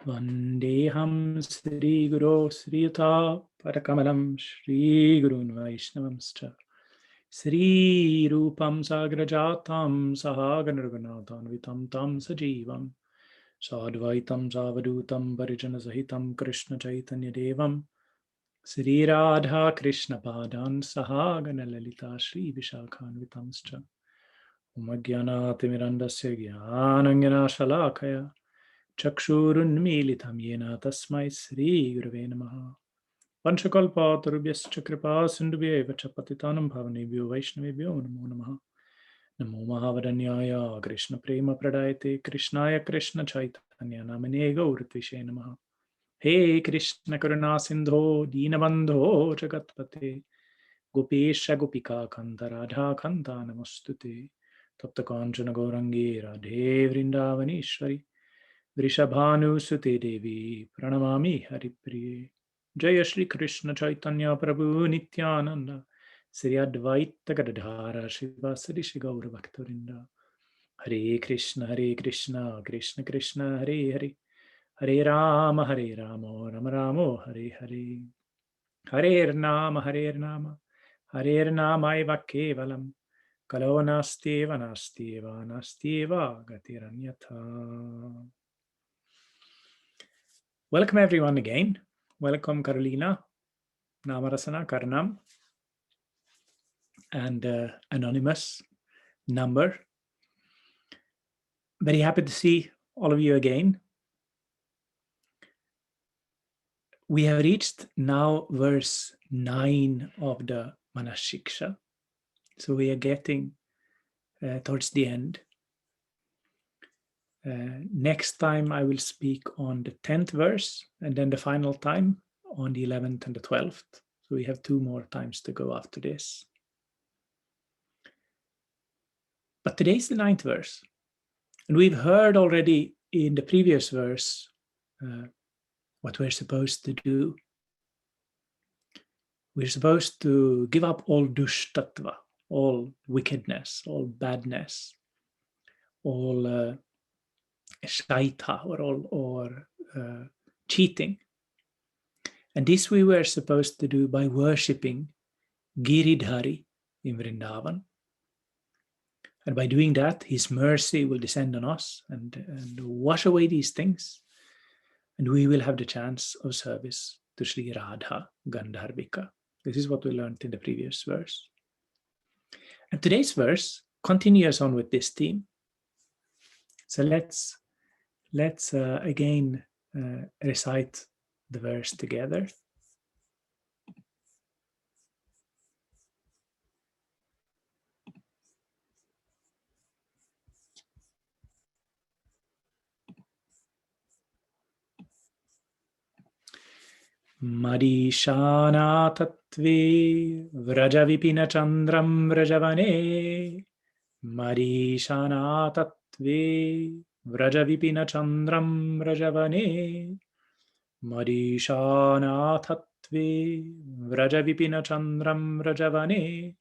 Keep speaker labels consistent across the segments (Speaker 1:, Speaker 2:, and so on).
Speaker 1: Vandeham Sri Guru Sriyuta Parakamalam Shri Gurun Vaishnavamscha Sri Rupam Sagrajatam Sahagana Raghunathan Vitam Tam Sajivam Sadvaitam Savadutam Parijana Sahitam Krishna Chaitanya Devam Sri Radha Krishna Padan Sahagana Lalita Shri Vishakhan Vitamscha Umagyanati Mirandasya Gyanangana Shalakaya Chakshurunmilitam yena tasmai Sri Gurave Namaha. Vanchakalpatarubhyascha kripa sindhubhyeva cha patitanam bhavanebhyo vaishnavebhyo namo namaha. Namo Mahavadanyaya Krishna Prema Pradayate Krishnaya Krishna Chaitanya Namane Gauratvishe Namaha. He Krishna Karuna Sindho Dinabandho Jagatpate Gopesha Gopika Kanta Radha Kanta Namostute Tapta Kanchana Gaurangi Radhe Vrindavaneshwari Vrishabhanusute Devi Pranamami Haripriye. Jaya Shri Krishna Chaitanya Prabhu Nityananda Sri Advaita Gadadhara Shivasadi Shri Gaura Bhaktarinda. Hare Krishna Krishna Krishna Hare Hare Hare Rama Rama Rama Hare Hare. Hare Nama Hare Nama Eva Kevalam Kalo Nasteva Nasteva Nasteva Gatiranyatha. Welcome everyone again. Welcome Carolina, Namarasana, Karnam, and Anonymous Number. Very happy to see all of you again. We have reached now verse 9 of the Manah-Siksa. So we are getting towards the end. Next time I will speak on the 10th verse, and then the final time on the 11th and the 12th. So we have 2 more times to go after this. But today is the 9th verse. And we've heard already in the previous verse what we're supposed to do. We're supposed to give up all dushtattva, all wickedness, all badness, all shaita, or cheating. And this we were supposed to do by worshipping Giridhari in Vrindavan. And by doing that, his mercy will descend on us and wash away these things. And we will have the chance of service to Sri Radha Gandharvika. This is what we learned in the previous verse. And today's verse continues on with this theme. So let's again recite the verse together. Madishana tattve vrajavipina chandram vrajavane. Madishana tattve vrajavipina chandram vrajavane. Madishana tattve vrajavipina chandram vrajavane.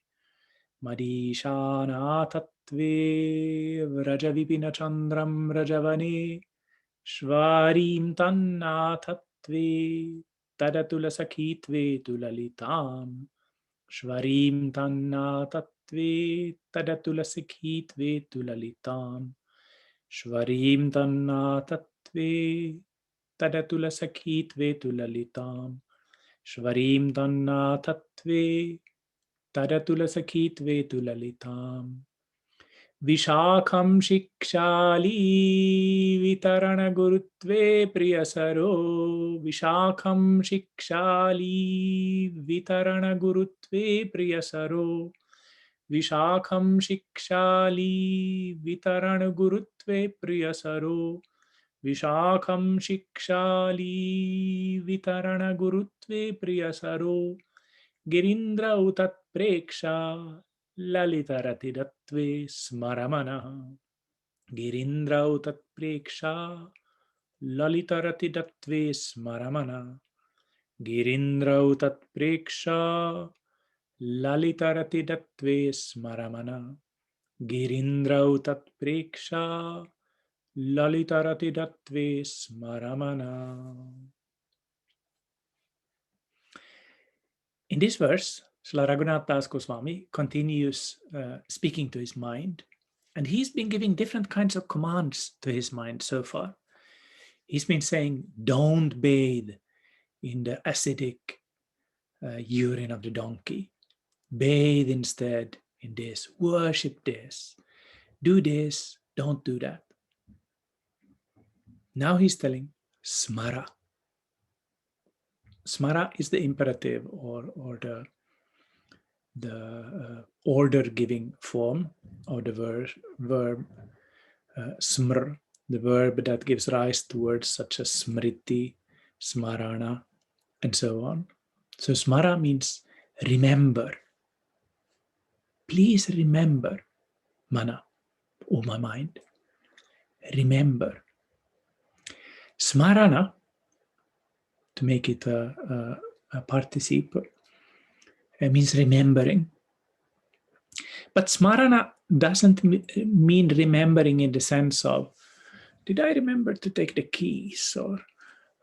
Speaker 1: Madishana tattve vrajavipina chandram vrajavane. Shvarim tanna tattve Tadatula sakhitve tulalitam. Shvarim tanna tattve tadatula sakhitve tulalitam. Shvarim tanna tattve tadatula sakhitve tulalitam. Shvarim tanna tattve tadatula sakhitve tulalitam. Vishakham shikshali vitarana gurutve priyasaro. Vishakham shikshali vitarana gurutve priyasaro. Vishakham shikshali vitarana gurutve priyasaro. Vishakham shikshali vitarana gurutve priyasaro. Girindra utat preksha Lalitarati dattve smaramana. Girindra utat preksha Lalitarati dattve smaramana. Girindra utat preksha Lalitarati dattve smaramana. Girindra utat preksha lalitarati datve smaramana. In this verse, Srila Raghunatha Dasa Goswami continues speaking to his mind, and he's been giving different kinds of commands to his mind so far. He's been saying, don't bathe in the acidic urine of the donkey. Bathe instead in this. Worship this. Do this. Don't do that. Now he's telling, smara. Smara is the imperative or the order-giving form of the verb smr, the verb that gives rise to words such as smriti, smarana, and so on. So smara means remember. Please remember, mana, oh my mind. Remember. Smarana, to make it a participle, means remembering. But smarana doesn't mean remembering in the sense of, did I remember to take the keys? Or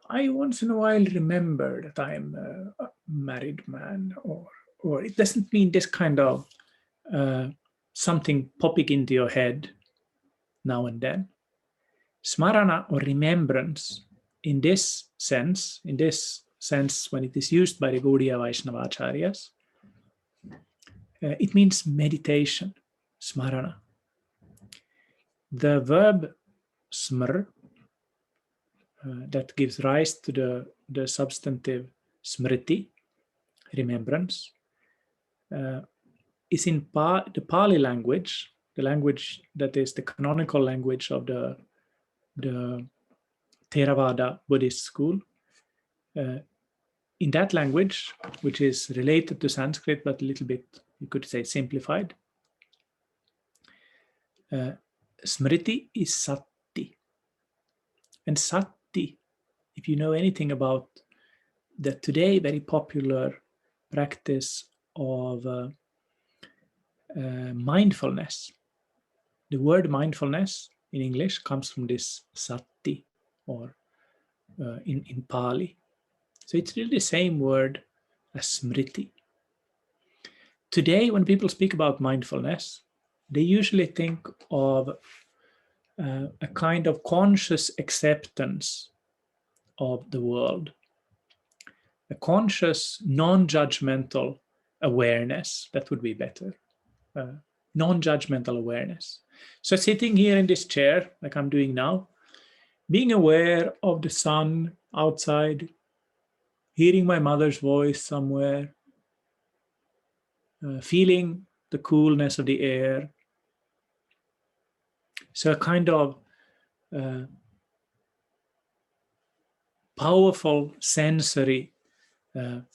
Speaker 1: I once in a while remember that I'm a married man. Or it doesn't mean this kind of something popping into your head now and then. Smarana or remembrance in this sense when it is used by the Gaudiya Vaishnava Acharyas, it means meditation, smarana. The verb smr that gives rise to the substantive smriti, remembrance, is in the Pali language, the language that is the canonical language of the Theravada Buddhist school. In that language, which is related to Sanskrit, but a little bit, you could say, simplified, smriti is sati. And sati, if you know anything about the today very popular practice of mindfulness, the word mindfulness in English comes from this sati, or in Pali. So it's really the same word as smriti. Today, when people speak about mindfulness, they usually think of a kind of conscious acceptance of the world, a conscious, non-judgmental awareness. That would be better. Non-judgmental awareness. So sitting here in this chair, like I'm doing now, being aware of the sun outside, hearing my mother's voice somewhere, feeling the coolness of the air. So a kind of powerful sensory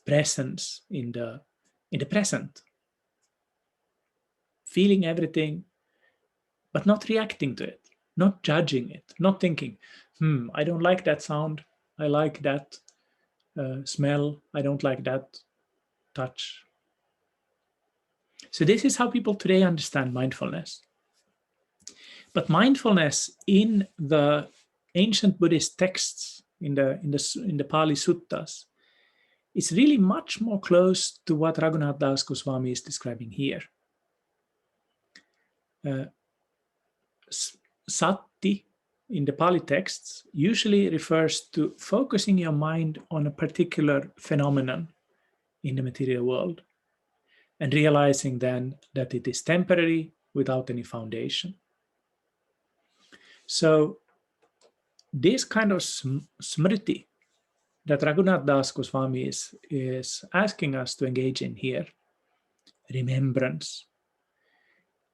Speaker 1: presence in the present. Feeling everything, but not reacting to it, not judging it, not thinking, I don't like that sound, I like that smell, I don't like that touch. So this is how people today understand mindfulness. But mindfulness in the ancient Buddhist texts, in the Pali Suttas, is really much more close to what Raghunatha Dasa Goswami is describing here. Sati in the Pali texts usually refers to focusing your mind on a particular phenomenon in the material world and realizing then that it is temporary without any foundation. So this kind of smriti that Raghunatha Dasa Goswami is asking us to engage in here, remembrance,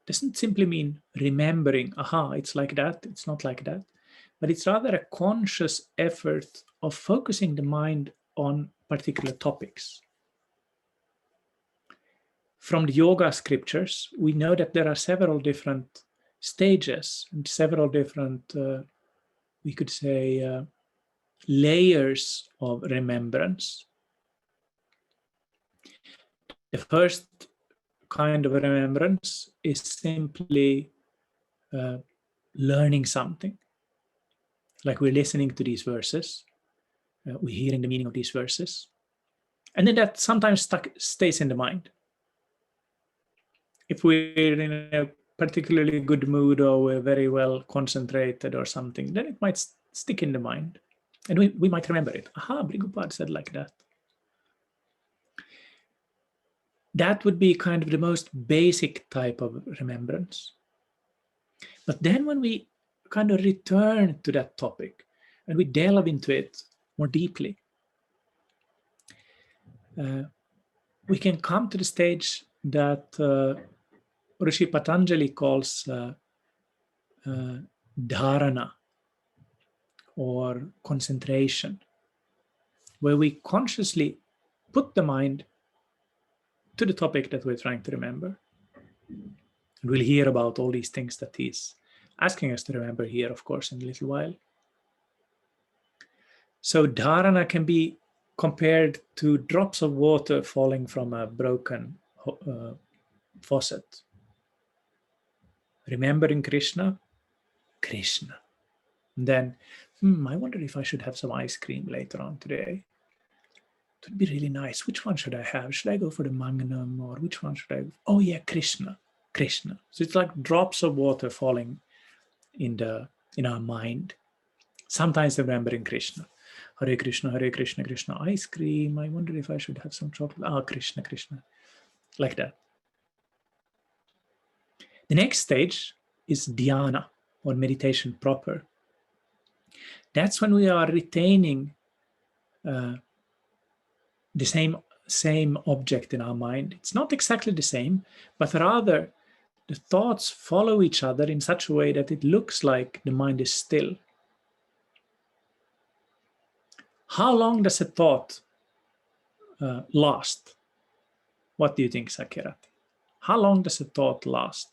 Speaker 1: doesn't simply mean remembering, it's like that, it's not like that, but it's rather a conscious effort of focusing the mind on particular topics. From the yoga scriptures, we know that there are several different stages and several different, we could say, layers of remembrance. The first kind of remembrance is simply learning something. Like we're listening to these verses, we're hearing the meaning of these verses, and then that sometimes stays in the mind. If we're in a particularly good mood or we're very well concentrated or something, then it might stick in the mind. And we might remember it. Aha, Bhrigupada said like that. That would be kind of the most basic type of remembrance. But then when we kind of return to that topic and we delve into it more deeply, we can come to the stage that Rishi Patanjali calls dharana, or concentration, where we consciously put the mind to the topic that we're trying to remember. And we'll hear about all these things that he's asking us to remember here, of course, in a little while. So dharana can be compared to drops of water falling from a broken faucet. Remembering Krishna, Krishna. And then, I wonder if I should have some ice cream later on today. It would be really nice. which one should I have? Should I go for the Magnum, or which one should I? Oh yeah, Krishna, Krishna. So it's like drops of water falling in our mind. Sometimes remembering Krishna. Hare Krishna, Krishna, ice cream. I wonder if I should have some chocolate. Ah, Krishna, Krishna. Like that. The next stage is dhyana, or meditation proper. That's when we are retaining the same object in our mind. It's not exactly the same, but rather the thoughts follow each other in such a way that it looks like the mind is still. How long does a thought last? What do you think, Sakirati? How long does a thought last?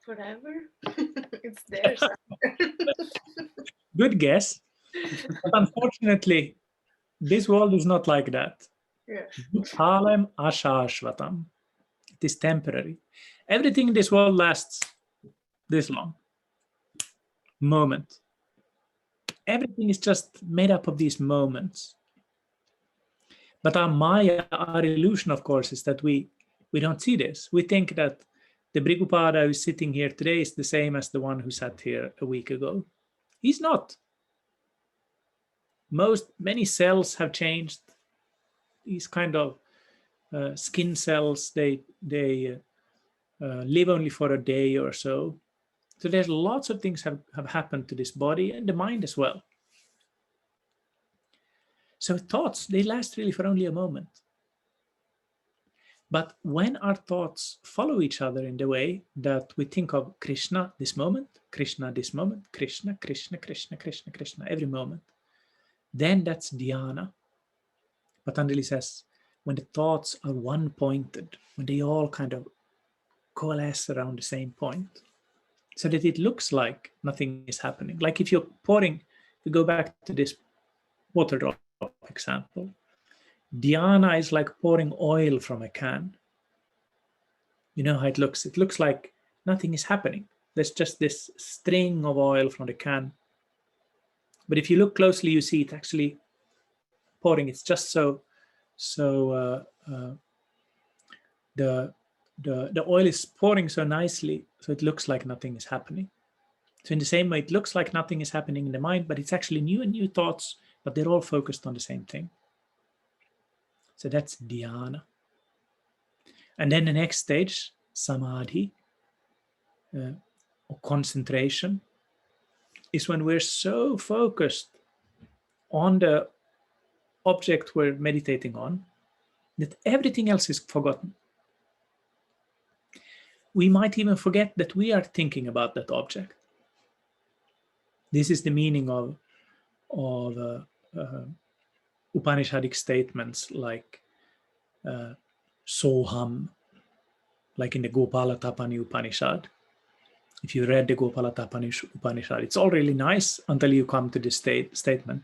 Speaker 2: Forever. It's there somewhere.
Speaker 1: Good guess. But unfortunately, this world is not like that. Bhutalem ashashvatam. It is temporary. Everything in this world lasts this long. Moment. Everything is just made up of these moments. But our Maya, our illusion, of course, is that we don't see this. We think that the Bhrigupada who's sitting here today is the same as the one who sat here a week ago. He's not. Many cells have changed. These kind of skin cells, they live only for a day or so. So there's lots of things have happened to this body and the mind as well. So thoughts, they last really for only a moment. But when our thoughts follow each other in the way that we think of Krishna this moment, Krishna this moment, Krishna, Krishna, Krishna, Krishna, Krishna, every moment, then that's dhyana. Patanjali says, when the thoughts are one-pointed, when they all kind of coalesce around the same point, so that it looks like nothing is happening. Like if you're pouring, we go back to this water drop example. Dhyana is like pouring oil from a can. You know how it looks? It looks like nothing is happening. There's just this string of oil from the can. But if you look closely, you see it actually pouring. It's just the oil is pouring so nicely, so it looks like nothing is happening. So in the same way, it looks like nothing is happening in the mind, but it's actually new thoughts, but they're all focused on the same thing. So that's dhyana. And then the next stage, samadhi, or concentration, is when we're so focused on the object we're meditating on that everything else is forgotten. We might even forget that we are thinking about that object. This is the meaning of Upanishadic statements like Soham, like in the Gopala Tapani Upanishad. If you read the Gopala Tapani Upanishad, it's all really nice until you come to this statement,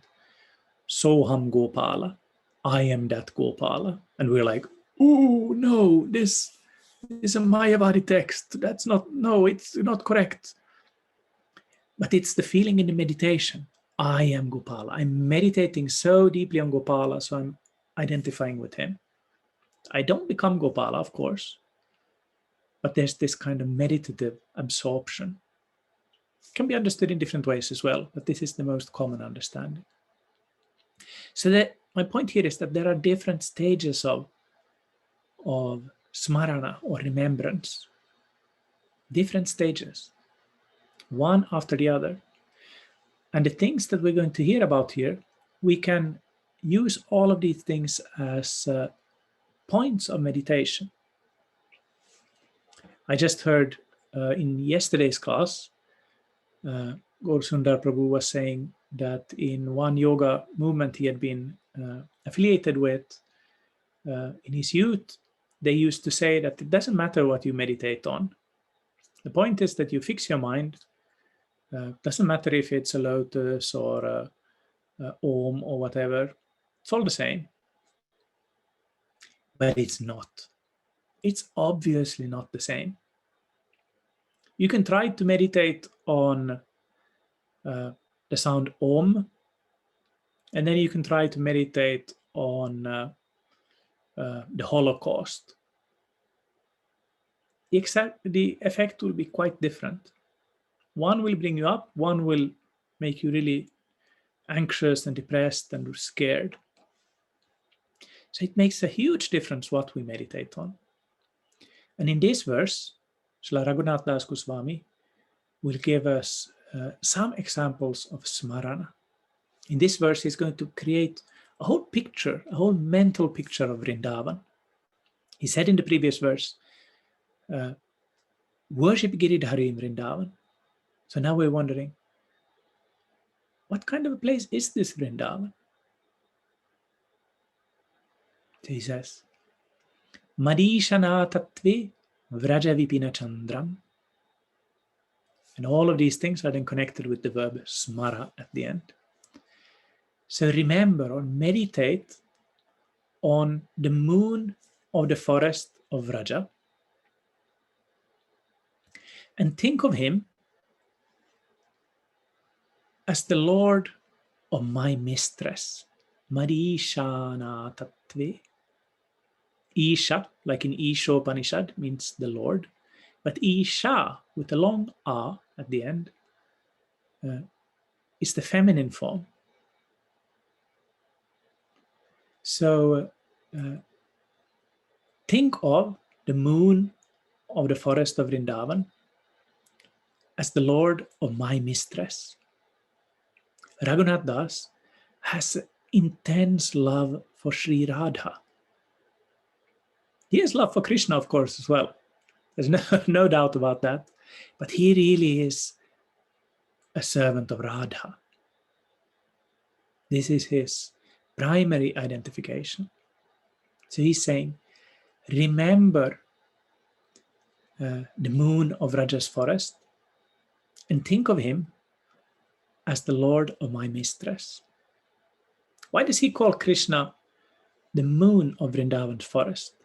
Speaker 1: Soham Gopala, I am that Gopala. And we're like, oh no, this is a Mayavadi text. That's not, no, it's not correct. But it's the feeling in the meditation. I am Gopala. I'm meditating so deeply on Gopala, so I'm identifying with him. I don't become Gopala, of course, but there's this kind of meditative absorption. It can be understood in different ways as well, but this is the most common understanding. So that my point here is that there are different stages of smarana or remembrance, different stages, one after the other. And the things that we're going to hear about here, we can use all of these things as points of meditation. I just heard in yesterday's class, Gaur-Sundar Prabhu was saying that in one yoga movement he had been affiliated with in his youth, they used to say that it doesn't matter what you meditate on. The point is that you fix your mind. Doesn't matter if it's a lotus or a Om or whatever. It's all the same. But it's not. It's obviously not the same. You can try to meditate on the sound Om, and then you can try to meditate on the Holocaust. The effect will be quite different. One will bring you up, one will make you really anxious and depressed and scared. So it makes a huge difference what we meditate on. And in this verse, Srila Raghunatha Dasa Goswami will give us some examples of smarana. In this verse, he's going to create a whole picture, a whole mental picture of Vrindavan. He said in the previous verse, worship Giridhari in Vrindavan. So now we're wondering, what kind of a place is this Vrindavan? So he says, Madishana Tattve Vraja Vipina Chandram. And all of these things are then connected with the verb smara at the end. So remember or meditate on the moon of the forest of Vraja and think of him as the Lord of my mistress. Marishana Tattve. Isha, like in Ishopanishad, means the Lord. But Isha, with a long A at the end, is the feminine form. So think of the moon of the forest of Vrindavan as the Lord of my mistress. Raghunath Das has intense love for Sri Radha. He has love for Krishna, of course, as well. There's no doubt about that. But he really is a servant of Radha. This is his primary identification. So he's saying, remember the moon of Raja's forest and think of him as the Lord of my mistress. Why does he call Krishna the moon of Vrindavan's forest?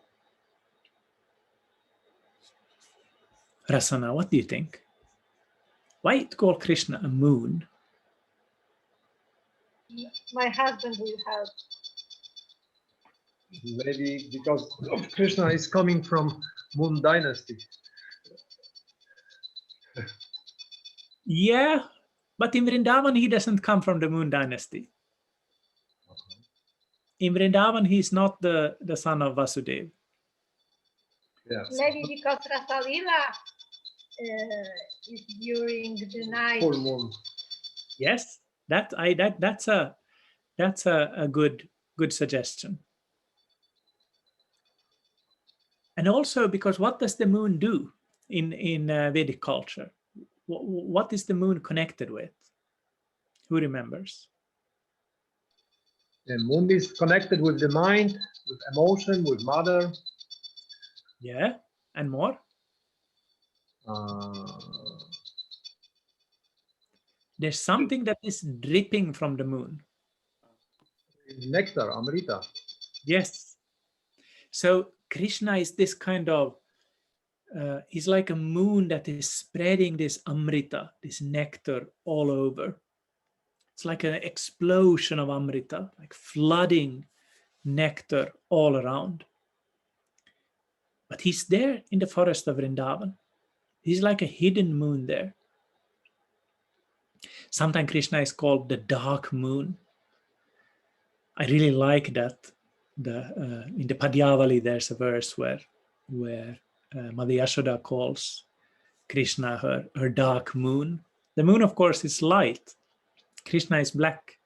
Speaker 1: Rasana, what do you think? Why call Krishna a moon?
Speaker 2: My husband will help.
Speaker 3: Maybe because Krishna is coming from Moon Dynasty.
Speaker 1: Yeah, but in Vrindavan, he doesn't come from the Moon Dynasty. In Vrindavan, he's not the son of Vasudeva.
Speaker 3: Yes.
Speaker 2: Maybe because Rasalila is during the night.
Speaker 3: Full moon.
Speaker 1: Yes, that's a good suggestion. And also because what does the moon do in Vedic culture? What is the moon connected with? Who remembers?
Speaker 3: The moon is connected with the mind, with emotion, with mother.
Speaker 1: Yeah, and more? There's something that is dripping from the moon.
Speaker 3: Nectar, Amrita.
Speaker 1: Yes. So Krishna is this kind of He's like a moon that is spreading this amrita, this nectar all over. It's like an explosion of amrita, like flooding nectar all around. But he's there in the forest of Vrindavan. He's like a hidden moon there. Sometimes Krishna is called the dark moon. I really like that. In the Padyavali, there's a verse where Mother Yashoda calls Krishna her dark moon. The moon, of course, is light. Krishna is black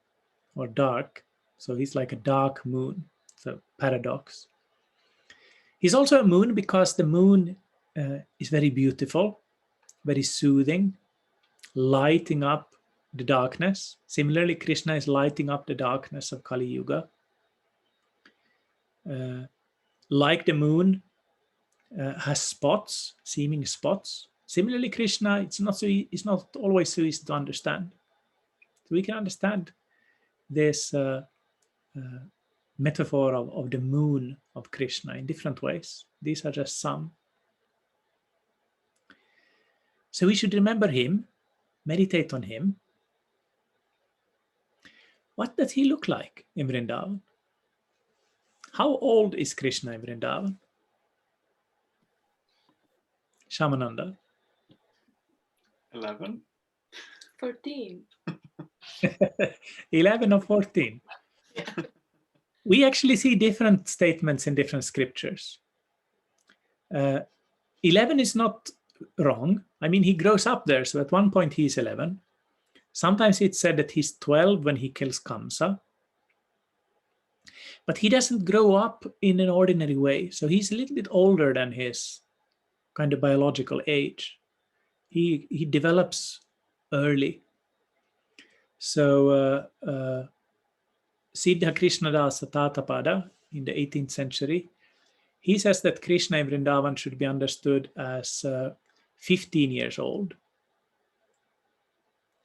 Speaker 1: or dark, so he's like a dark moon. It's a paradox. He's also a moon because the moon is very beautiful, very soothing, lighting up the darkness. Similarly, Krishna is lighting up the darkness of Kali Yuga. Like the moon has spots, seeming spots. Similarly, Krishna, it's not always so easy to understand. So we can understand this metaphor of the moon of Krishna in different ways. These are just some. So we should remember him, meditate on him. What does he look like in Vrindavan? How old is Krishna in Vrindavan? Shamananda?
Speaker 4: 11.
Speaker 5: 14.
Speaker 1: 11 or 14? We actually see different statements in different scriptures. 11 is not wrong. I mean, he grows up there, so at one point he's 11. Sometimes it's said that he's 12 when he kills Kamsa. But he doesn't grow up in an ordinary way. So he's a little bit older than his kind of biological age. He develops early. So Siddha Krishnadasa Tatapada in the 18th century, he says that Krishna in Vrindavan should be understood as 15 years old.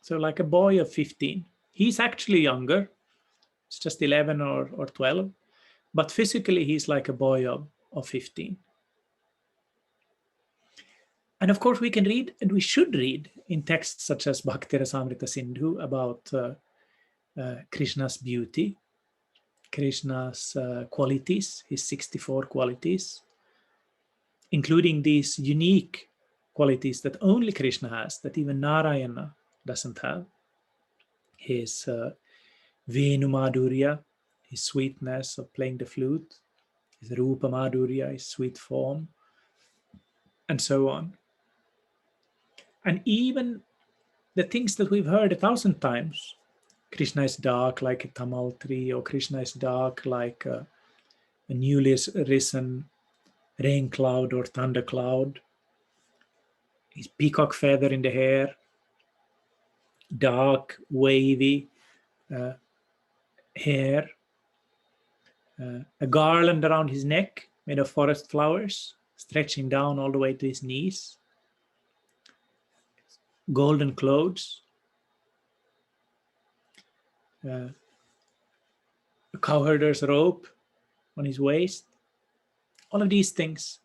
Speaker 1: So like a boy of 15. He's actually younger. It's just 11 or 12. But physically, he's like a boy of 15. And of course, we can read, and we should read, in texts such as Bhakti Rasamrita Sindhu about Krishna's beauty, Krishna's qualities, his 64 qualities, including these unique qualities that only Krishna has, that even Narayana doesn't have. His Venu Madhurya, his sweetness of playing the flute, his Rupa Madhurya, his sweet form, and so on. And even the things that we've heard 1,000 times, Krishna is dark like a tamal tree, or Krishna is dark like a newly risen rain cloud or thunder cloud. His peacock feather in the hair, dark, wavy hair, a garland around his neck made of forest flowers, stretching down all the way to his knees, golden clothes, a cowherder's robe on his waist. All of these things,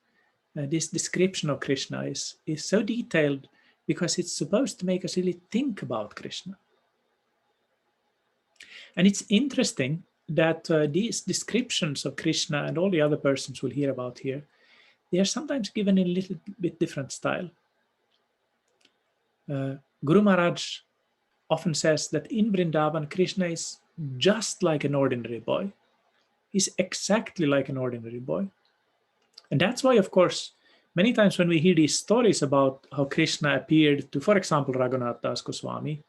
Speaker 1: this description of Krishna is so detailed because it's supposed to make us really think about Krishna. And it's interesting that these descriptions of Krishna and all the other persons we'll hear about here, they are sometimes given in a little bit different style. Guru Maharaj often says that in Vrindavan, Krishna is just like an ordinary boy. He's exactly like an ordinary boy. And that's why, of course, many times when we hear these stories about how Krishna appeared to, for example, Raghunatha Dasa Goswami,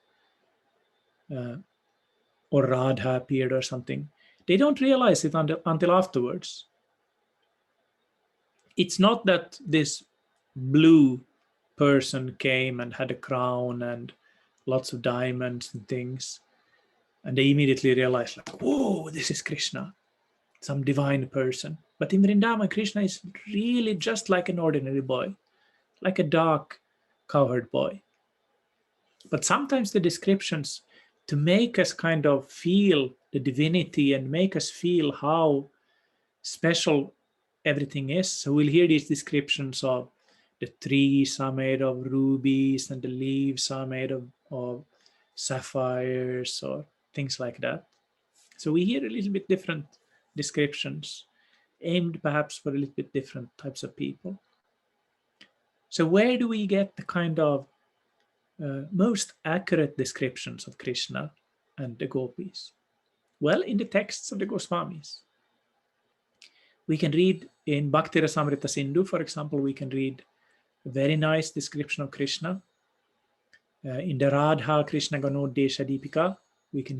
Speaker 1: or Radha appeared or something, they don't realize it until afterwards. It's not that this blue person came and had a crown and lots of diamonds and things, and they immediately realized, like, whoa, this is Krishna, some divine person. But in Vrindavan, Krishna is really just like an ordinary boy, like a dark cowherd boy. But sometimes the descriptions, to make us kind of feel the divinity and make us feel how special everything is. So we'll hear these descriptions of the trees are made of rubies and the leaves are made of sapphires or things like that. So we hear a little bit different descriptions, aimed perhaps for a little bit different types of people. So where do we get the kind of most accurate descriptions of Krishna and the gopis? Well, in the texts of the Goswamis. We can read in Bhakti Rasamrita Sindhu, for example, we can read a very nice description of Krishna. In the Radha Krishna Ganodesha Deepika, we can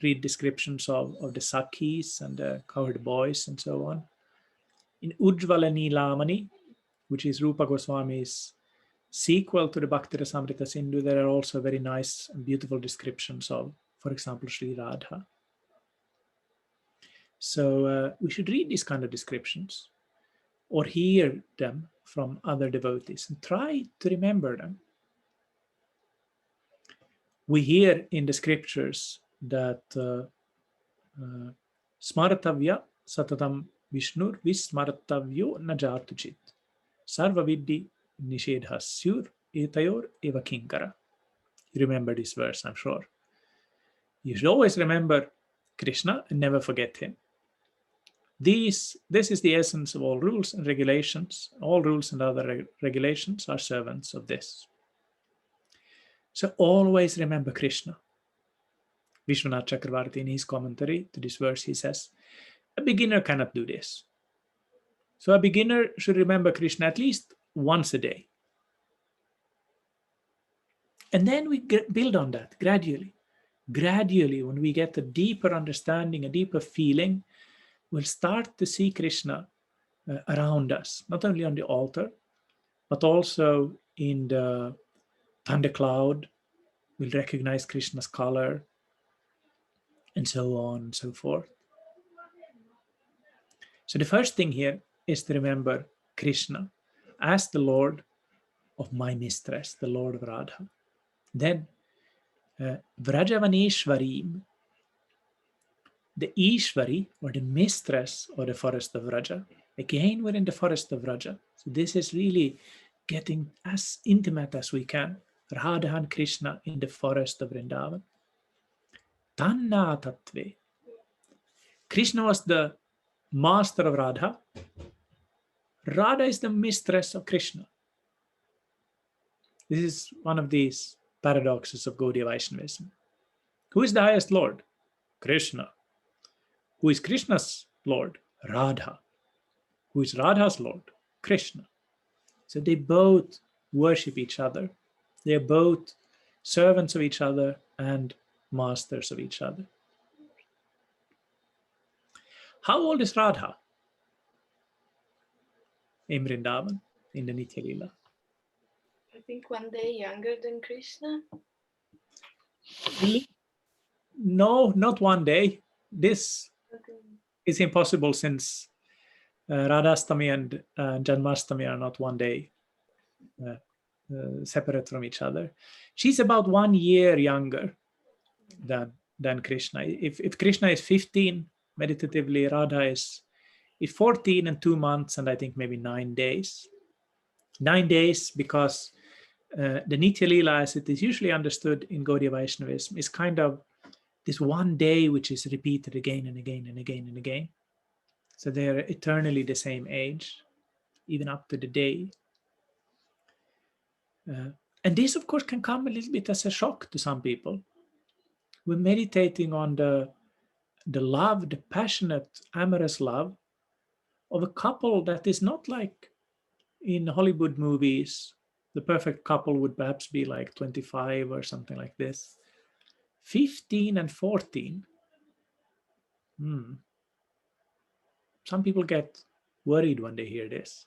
Speaker 1: read descriptions of the Sakhis and the cowherd boys and so on. In Ujjvala Nilamani, which is Rupa Goswami's sequel to the Bhakti Rasamrita Sindhu, there are also very nice and beautiful descriptions of, for example, Sri Radha. So we should read these kind of descriptions or hear them from other devotees and try to remember them. We hear in the scriptures that Smaratavya Satatam Vishnur Vismaratavyo Najatuchit Sarva Vidhi Nishedhasyur Etayor Eva Kinkara. You remember this verse, I'm sure. You should always remember Krishna and never forget him. This is the essence of all rules and regulations. All rules and other regulations are servants of this. So always remember Krishna. Vishwanath Chakravarti, in his commentary to this verse, he says, a beginner cannot do this. So a beginner should remember Krishna at least once a day. And then we build on that gradually. Gradually, when we get a deeper understanding, a deeper feeling, we'll start to see Krishna around us, not only on the altar, but also in the thundercloud. We'll recognize Krishna's color, and so on and so forth. So the first thing here is to remember Krishna as the Lord of my mistress, the Lord of Radha. Then Vrajavaneshwarim, the Ishvari, or the mistress of the forest of Vraja. Again, we're in the forest of Vraja. So this is really getting as intimate as we can. Radha and Krishna in the forest of Vrindavan. Tanna Tattve. Krishna was the master of Radha. Radha is the mistress of Krishna. This is one of these paradoxes of Gaudiya Vaishnavism. Who is the highest Lord? Krishna. Who is Krishna's Lord? Radha. Who is Radha's Lord? Krishna. So they both worship each other. They are both servants of each other and masters of each other. How old is Radha in Vrindavan, in the Nitya Lila?
Speaker 5: I think 1 day younger than Krishna.
Speaker 1: No, not 1 day. This is impossible since Radhastami and Janmastami are not 1 day separate from each other. She's about 1 year younger than Krishna. If Krishna is 15 meditatively, Radha is 14 and 2 months and I think maybe 9 days. 9 days because the Nitya Lila, as it is usually understood in Gaudiya Vaishnavism, is kind of this 1 day which is repeated again and again and again and again. So they are eternally the same age, even up to the day. And this, of course, can come a little bit as a shock to some people. We're meditating on the love, the passionate, amorous love of a couple that is not like in Hollywood movies. The perfect couple would perhaps be like 25 or something like this. 15 and 14. Some people get worried when they hear this.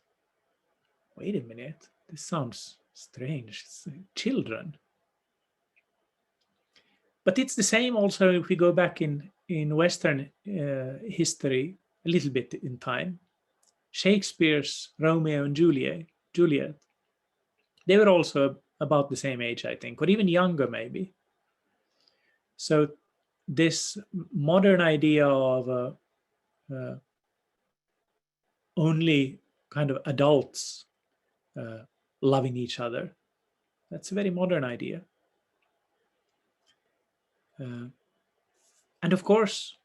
Speaker 1: Wait a minute, this sounds strange. It's children. But it's the same also if we go back in Western history a little bit in time. Shakespeare's Romeo and Juliet, they were also about the same age, I think, or even younger maybe. So this modern idea of only kind of adults loving each other. That's a very modern idea. And of course,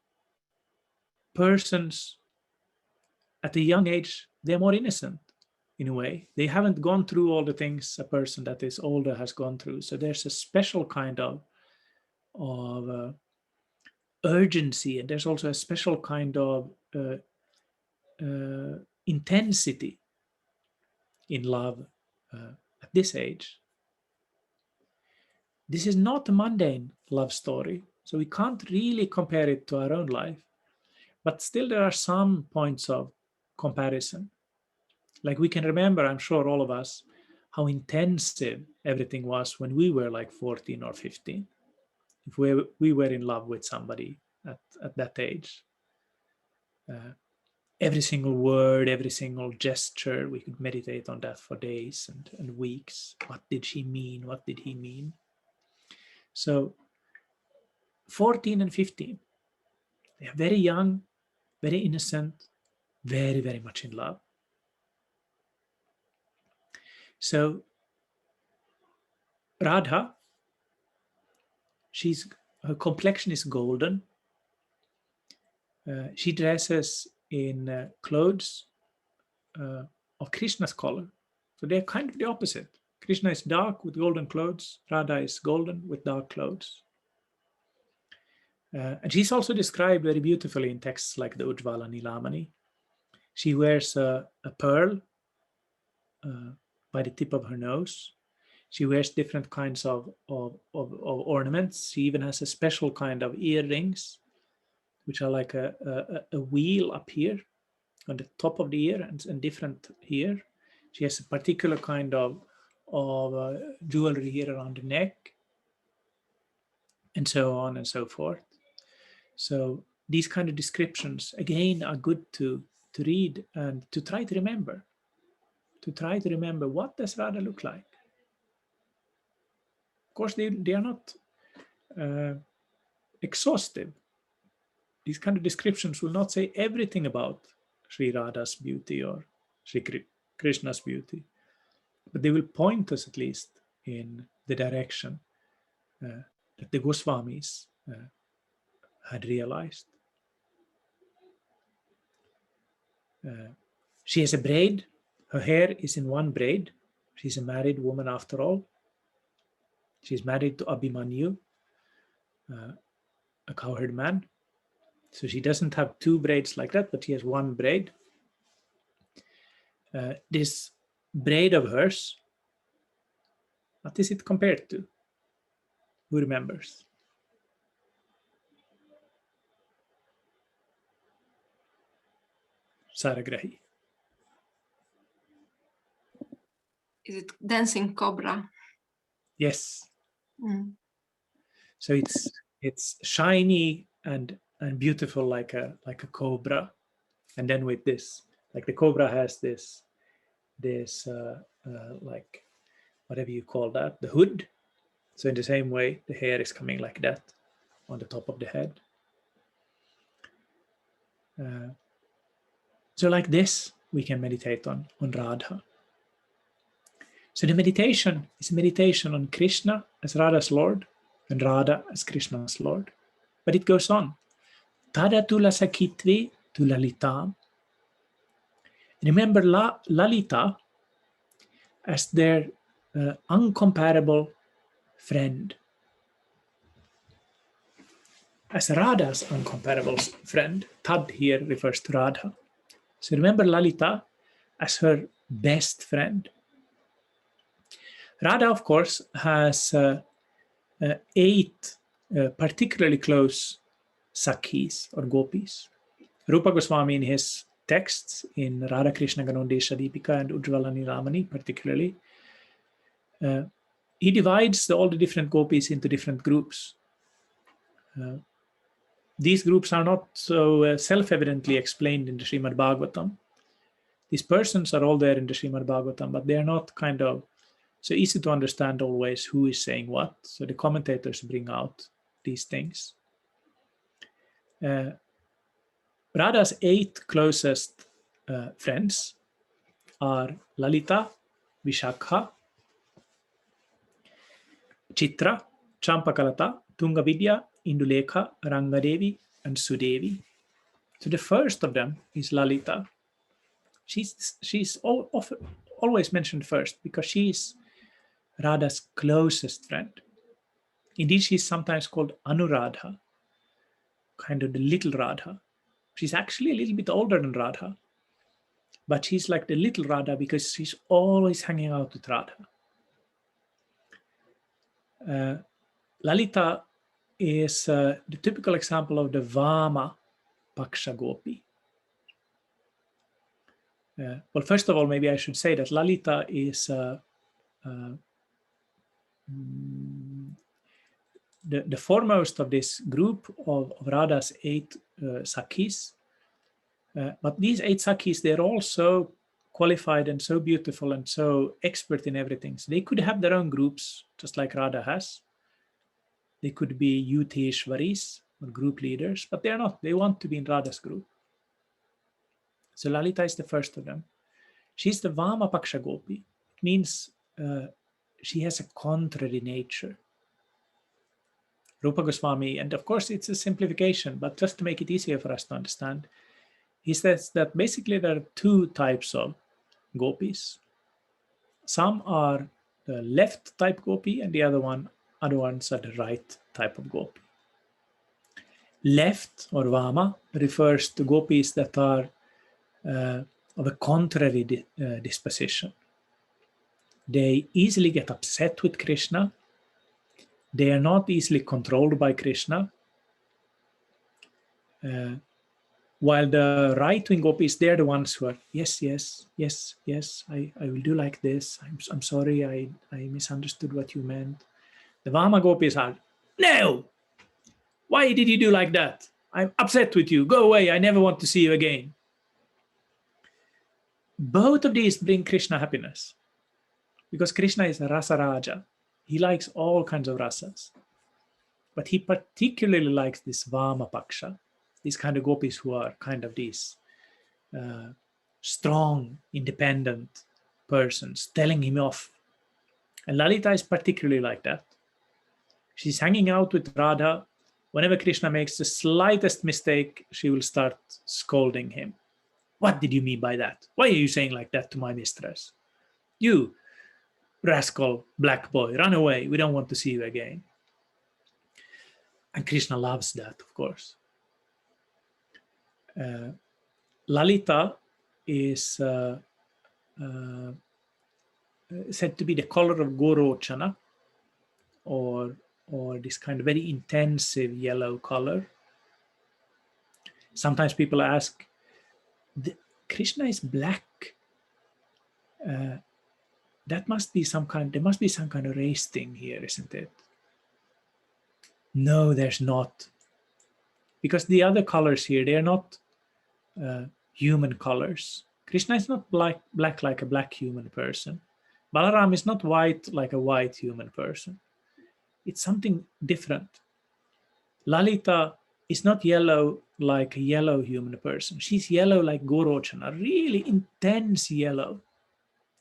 Speaker 1: persons at a young age, they're more innocent in a way. They haven't gone through all the things a person that is older has gone through. So there's a special kind of urgency, and there's also a special kind of intensity in love at this age. This is not a mundane love story, so we can't really compare it to our own life, but still there are some points of comparison. Like we can remember, I'm sure all of us, how intensive everything was when we were like 14 or 15. If we were in love with somebody at that age. Every single word, every single gesture, we could meditate on that for days and weeks. What did she mean? What did he mean? So 14 and 15, they are very young, very innocent, very, very much in love. So Radha, her complexion is golden. She dresses in clothes of Krishna's color. So they're kind of the opposite. Krishna is dark with golden clothes. Radha is golden with dark clothes. And she's also described very beautifully in texts like the Ujjvala Nilamani. She wears a pearl by the tip of her nose. She wears different kinds of ornaments. She even has a special kind of earrings, which are like a wheel up here on the top of the ear and different here. She has a particular kind of jewelry here around the neck, and so on and so forth. So these kind of descriptions, again, are good to read and to try to remember. To try to remember, what does Radha look like? Of course, they are not exhaustive. These kind of descriptions will not say everything about Sri Radha's beauty or Sri Krishna's beauty, but they will point us at least in the direction that the Goswamis had realized. She has a braid. Her hair is in one braid. She's a married woman after all. She's married to Abhimanyu, a cowherd man. So she doesn't have two braids like that, but she has one braid. This braid of hers, what is it compared to? Who remembers? Saragrahi.
Speaker 5: Is it dancing cobra?
Speaker 1: Yes.
Speaker 5: Mm.
Speaker 1: So it's shiny and beautiful like a cobra, and then with this, like the cobra has this like whatever you call that, the hood. So in the same way, the hair is coming like that on the top of the head. So like this, we can meditate on Radha. So the meditation is a meditation on Krishna as Radha's Lord and Radha as Krishna's Lord. But it goes on. Tada tula sakitvi tu lalita. Remember Lalita as their uncomparable friend. As Radha's uncomparable friend. Tad here refers to Radha. So remember Lalita as her best friend. Radha, of course, has 8 particularly close Sakhis or Gopis. Rupa Goswami in his texts in Radha Krishna Ganondesha Deepika and Ujjvala Nilamani particularly, he divides all the different Gopis into different groups. These groups are not so self-evidently explained in the Srimad Bhagavatam. These persons are all there in the Srimad Bhagavatam, but they are not kind of so easy to understand always who is saying what. So the commentators bring out these things. Radha's 8 closest friends are Lalita, Vishakha, Chitra, Champakalata, Tungavidya, Indulekha, Rangadevi, and Sudevi. So the first of them is Lalita. She's always mentioned first because she's Radha's closest friend. Indeed, she's sometimes called Anuradha, kind of the little Radha. She's actually a little bit older than Radha, but she's like the little Radha because she's always hanging out with Radha. Lalita is the typical example of the Vama Paksha Gopi. Well, first of all, maybe I should say that Lalita is the foremost of this group of Radha's 8 Sakhis. But these 8 Sakhis, they're all so qualified and so beautiful and so expert in everything. So they could have their own groups, just like Radha has. They could be Yuteshwaris, or group leaders, but they're not. They want to be in Radha's group. So Lalita is the first of them. She's the Vama Paksha Gopi. It means she has a contrary nature. Rupa Goswami, and of course it's a simplification, but just to make it easier for us to understand, he says that basically there are 2 types of gopis. Some are the left type gopi, and the other ones are the right type of gopi. Left, or Vama, refers to gopis that are of a contrary disposition. They easily get upset with Krishna. They are not easily controlled by Krishna. While the right-wing gopis, they're the ones who are, yes, I will do like this. I'm sorry, I misunderstood what you meant. The Vama gopis are, no! Why did you do like that? I'm upset with you. Go away. I never want to see you again. Both of these bring Krishna happiness because Krishna is a Rasa Raja. He likes all kinds of rasas. But he particularly likes this Vama Paksha, these kind of gopis who are kind of these strong, independent persons telling him off. And Lalita is particularly like that. She's hanging out with Radha. Whenever Krishna makes the slightest mistake, she will start scolding him. What did you mean by that? Why are you saying like that to my mistress? You rascal black boy, run away. We don't want to see you again. And Krishna loves that, of course. Lalita is said to be the color of Gorochana, or this kind of very intensive yellow color. Sometimes people ask, Krishna is black. That must be there must be some kind of race thing here, isn't it? No, there's not. Because the other colors here, they are not human colors. Krishna is not black like a black human person. Balaram is not white like a white human person. It's something different. Lalita is not yellow like a yellow human person. She's yellow like Gorochana, really intense yellow.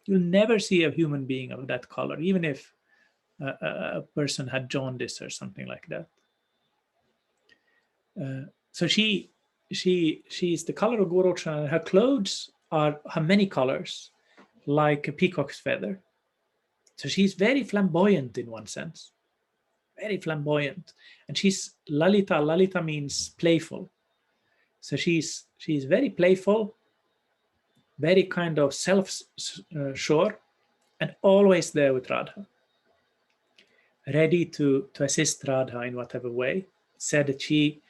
Speaker 1: You'll never see a human being of that color, even if a person had jaundice or something like that. So she's the color of Gorochana. Her clothes have many colors, like a peacock's feather. So she's very flamboyant in one sense. Very flamboyant. And she's Lalita. Lalita means playful. So she's very playful, very kind of self-sure, and always there with Radha. Ready to assist Radha in whatever way. Said that she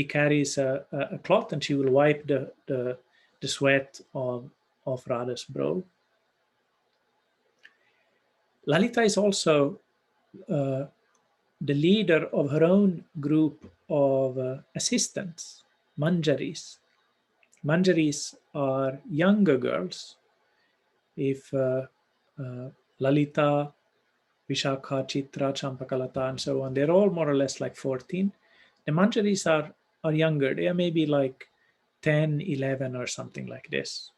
Speaker 1: carries a cloth and she will wipe the sweat of Radha's brow. Lalita is also the leader of her own group of assistants, Manjaris. Manjaris are younger girls. If Lalita, Vishakha, Chitra, Champakalata, and so on, they're all more or less like 14. The Manjaris are younger. They are maybe like 10, 11 or something like this.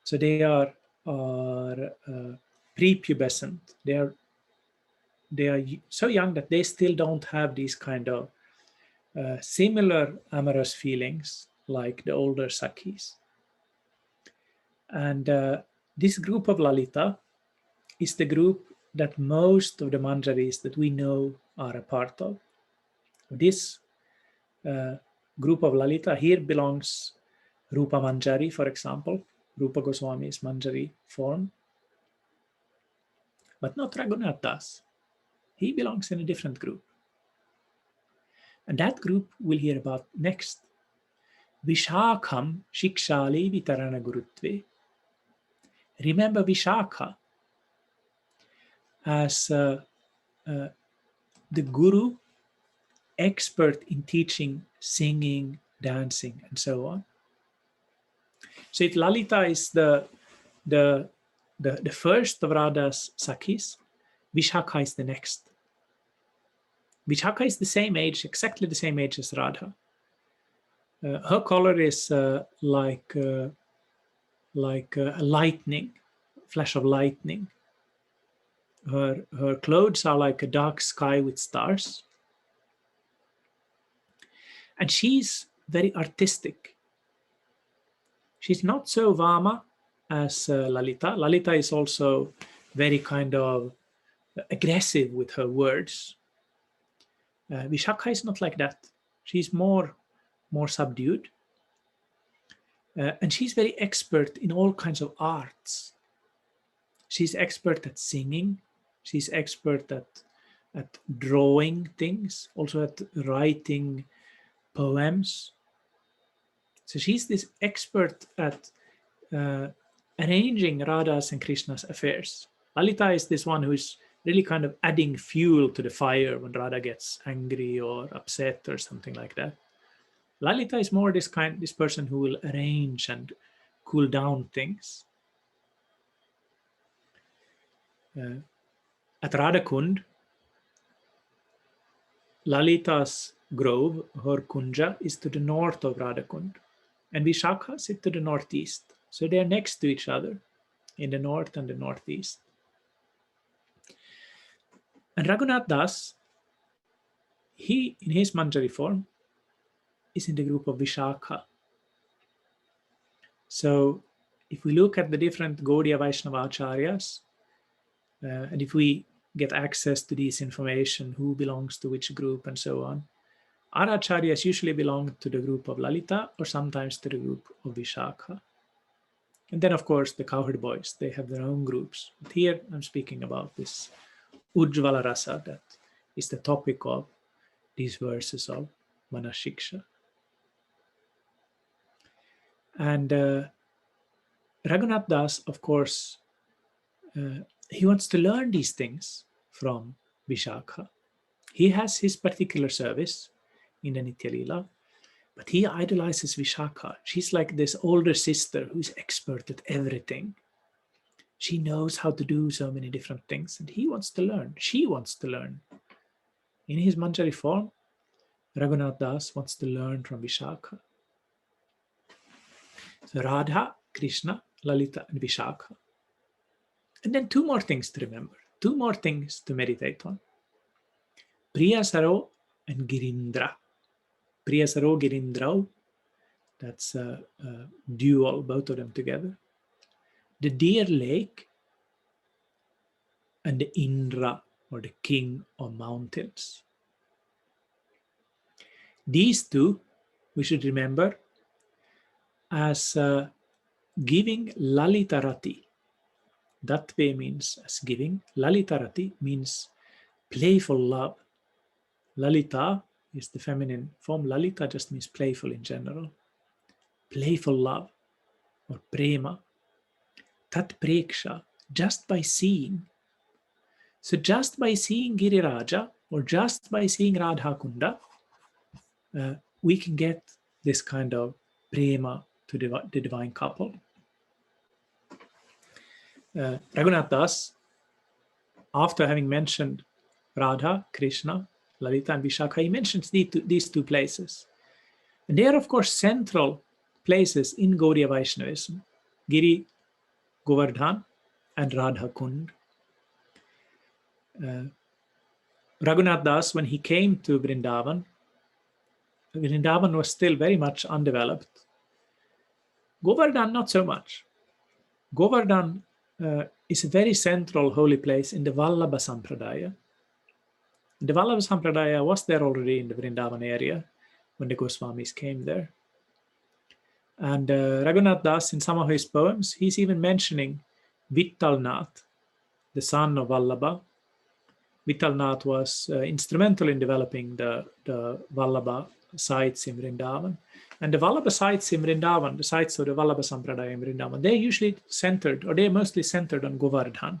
Speaker 1: So they are are prepubescent. They are so young that they still don't have these kind of similar amorous feelings like the older Sakhis. And this group of Lalita is the group that most of the manjaris that we know are a part of. This group of Lalita, here belongs Rupa Manjari, for example, Rupa Goswami's Manjari form, but not Raghunatha Das. He belongs in a different group. And that group we'll hear about next. Vishakham Shikshali Vitarana Gurutve. Remember Vishakha as the guru, expert in teaching, singing, dancing, and so on. So if Lalita is the first of Radha's Sakhis, Vishakha is the next. Vishakha is the same age, exactly the same age as Radha. Her color is like a lightning, flash of lightning. Her clothes are like a dark sky with stars. And she's very artistic. She's not so Vama as Lalita. Lalita is also very kind of aggressive with her words. Vishakha is not like that. She's more subdued. And she's very expert in all kinds of arts. She's expert at singing. She's expert at drawing things, also at writing poems. So she's this expert at arranging Radha's and Krishna's affairs. Lalita is this one who is really kind of adding fuel to the fire when Radha gets angry or upset or something like that. Lalita is more this person who will arrange and cool down things. At Radhakund, Lalita's grove, her kunja, is to the north of Radhakund, and Vishakha sit to the northeast. So they are next to each other in the north and the northeast. And Raghunatha Das, he, in his Manjari form, is in the group of Vishakha. So if we look at the different Gaudiya Vaishnava Acharyas, and if we get access to this information, who belongs to which group and so on, our Acharyas usually belong to the group of Lalita or sometimes to the group of Vishakha. And then, of course, the cowherd boys, they have their own groups. But here I'm speaking about this Ujjvala Rasa that is the topic of these verses of Manah-Siksa. And Raghunatha Das, of course, he wants to learn these things from Vishakha. He has his particular service in the Nitya Lila, but he idolizes Vishakha. She's like this older sister who's expert at everything. She knows how to do so many different things, and he wants to learn. She wants to learn. In his Manjari form, Raghunatha Das wants to learn from Vishakha. So Radha, Krishna, Lalita, and Vishakha. And then two more things to remember, two more things to meditate on. Priyasaro and Girindra. Priyasaro, Girindrao, that's a dual, both of them together. The deer lake and the Indra, or the king of mountains. These two, we should remember as giving Lalitarati. Datve means as giving. Lalitarati means playful love. Lalita is the feminine form. Lalita just means playful in general. Playful love or prema. Tat preksha, just by seeing. So just by seeing Giriraja or just by seeing Radha Kunda, we can get this kind of prema to the divine couple. Raghunatha Das, after having mentioned Radha, Krishna, Lalita, and Vishakha, he mentions these two places. And they are, of course, central places in Gaudiya Vaishnavism. Giri Govardhan and Radha Kund. Raghunath Das, when he came to Vrindavan, Vrindavan was still very much undeveloped. Govardhan, not so much. Govardhan is a very central holy place in the Vallabha Sampradaya. The Vallabha Sampradaya was there already in the Vrindavan area when the Goswamis came there. And Raghunath Das, in some of his poems, he's even mentioning Vittalnath, the son of Vallabha. Vittalnath was instrumental in developing the Vallabha sites in Vrindavan. And the Vallabha sites in Vrindavan, the sites of the Vallabha Sampradaya in Vrindavan, they're usually centered, or they're mostly centered on Govardhan.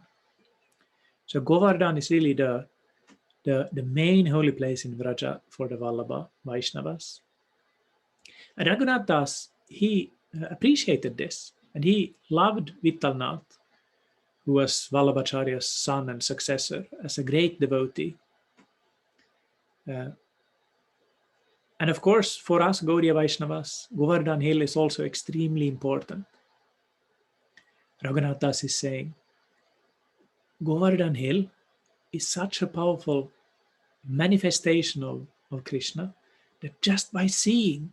Speaker 1: So Govardhan is really the main holy place in Vraja for the Vallabha Vaishnavas. And Raghunath Das, he appreciated this, and he loved Vittalnath, who was Vallabhacharya's son and successor, as a great devotee. And of course, for us Gaudiya Vaishnavas, Govardhan Hill is also extremely important. Raghunath Das is saying, Govardhan Hill is such a powerful manifestation of Krishna that just by seeing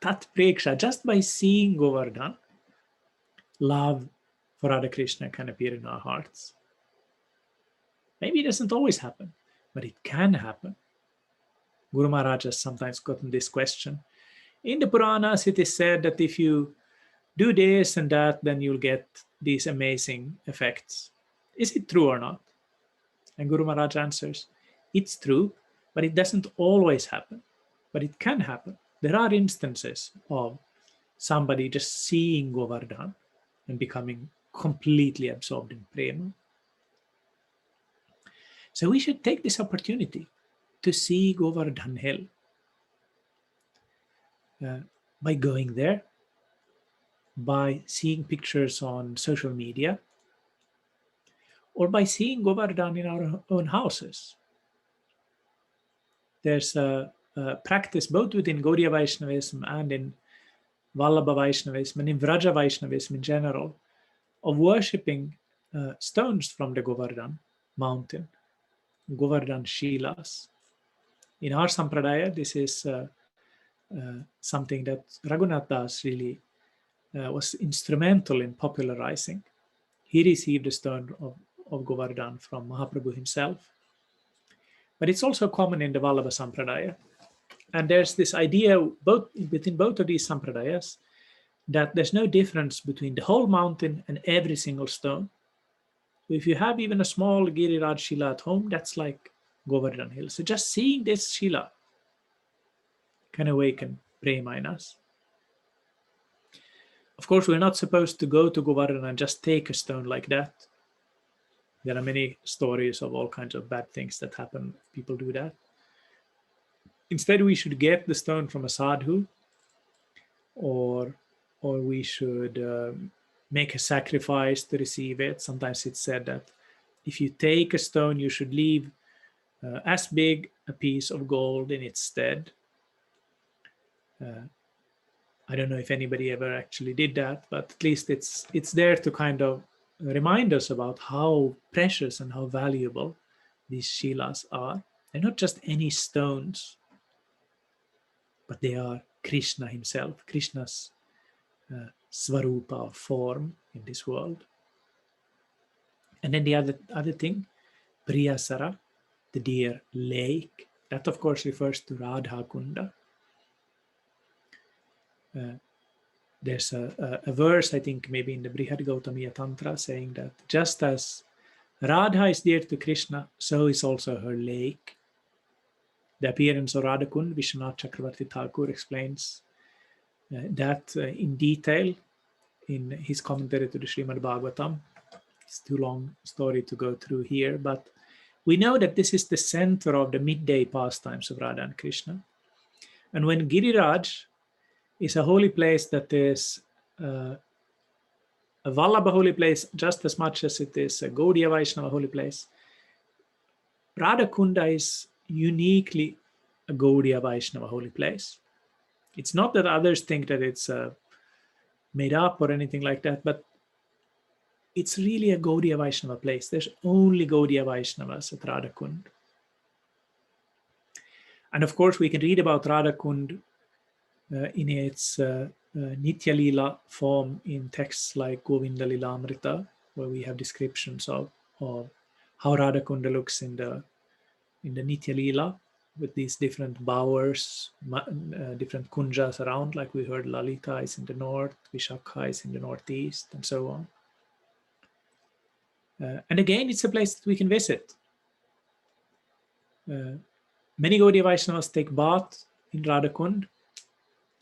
Speaker 1: Tat Preksha, just by seeing Govardhan, love for Radha Krishna can appear in our hearts. Maybe it doesn't always happen, but it can happen. Guru Maharaj has sometimes gotten this question. In the Puranas, it is said that if you do this and that, then you'll get these amazing effects. Is it true or not? And Guru Maharaj answers, it's true, but it doesn't always happen. But it can happen. There are instances of somebody just seeing Govardhan and becoming completely absorbed in prema. So we should take this opportunity to see Govardhan Hill by going there, by seeing pictures on social media, or by seeing Govardhan in our own houses. There's a practice both within Gaudiya Vaishnavism and in Vallabha Vaishnavism and in Vraja Vaishnavism in general, of worshipping stones from the Govardhan mountain, Govardhan Shilas. In our Sampradaya, this is something that Raghunath Das really was instrumental in popularizing. He received the stone of Govardhan from Mahaprabhu himself. But it's also common in the Vallabha Sampradaya. And there's this idea within both of these Sampradayas that there's no difference between the whole mountain and every single stone. If you have even a small Giriraj Shila at home, that's like Govardhan Hill. So just seeing this Shila can awaken prema in us. Of course, we're not supposed to go to Govardhan and just take a stone like that. There are many stories of all kinds of bad things that happen. People do that. Instead, we should get the stone from a sadhu, or we should make a sacrifice to receive it. Sometimes it's said that if you take a stone, you should leave as big a piece of gold in its stead. I don't know if anybody ever actually did that, but at least it's there to kind of remind us about how precious and how valuable these shilas are. They're not just any stones, but they are Krishna himself, Krishna's Svarupa, form in this world. And then the other thing, Priyasara, the dear lake, that of course refers to Radha Kunda. There's a verse, I think maybe in the Brihad Gautamiya Tantra, saying that just as Radha is dear to Krishna, so is also her lake. The appearance of Radha Kund, Vishwanath Chakravarti Thakur explains that in detail in his commentary to the Srimad Bhagavatam. It's too long story to go through here, but we know that this is the center of the midday pastimes of Radha and Krishna. And when Giriraj is a holy place that is a Vallabha holy place just as much as it is a Gaudiya Vaishnava holy place, Radha Kunda is uniquely a Gaudiya Vaishnava holy place. It's not that others think that it's a made up or anything like that, but it's really a Gaudiya Vaishnava place. There's only Gaudiya Vaishnavas at Radhakund. And of course, we can read about Radhakund in its Nitya Lila form in texts like Govinda Lilamrita, where we have descriptions of how Radhakunda looks in the Nitya Lila, with these different bowers, different kunjas around, like we heard Lalita is in the north, Vishakha is in the northeast, and so on. And again, it's a place that we can visit. Many Gaudiya Vaishnavas take bath in Radhakund,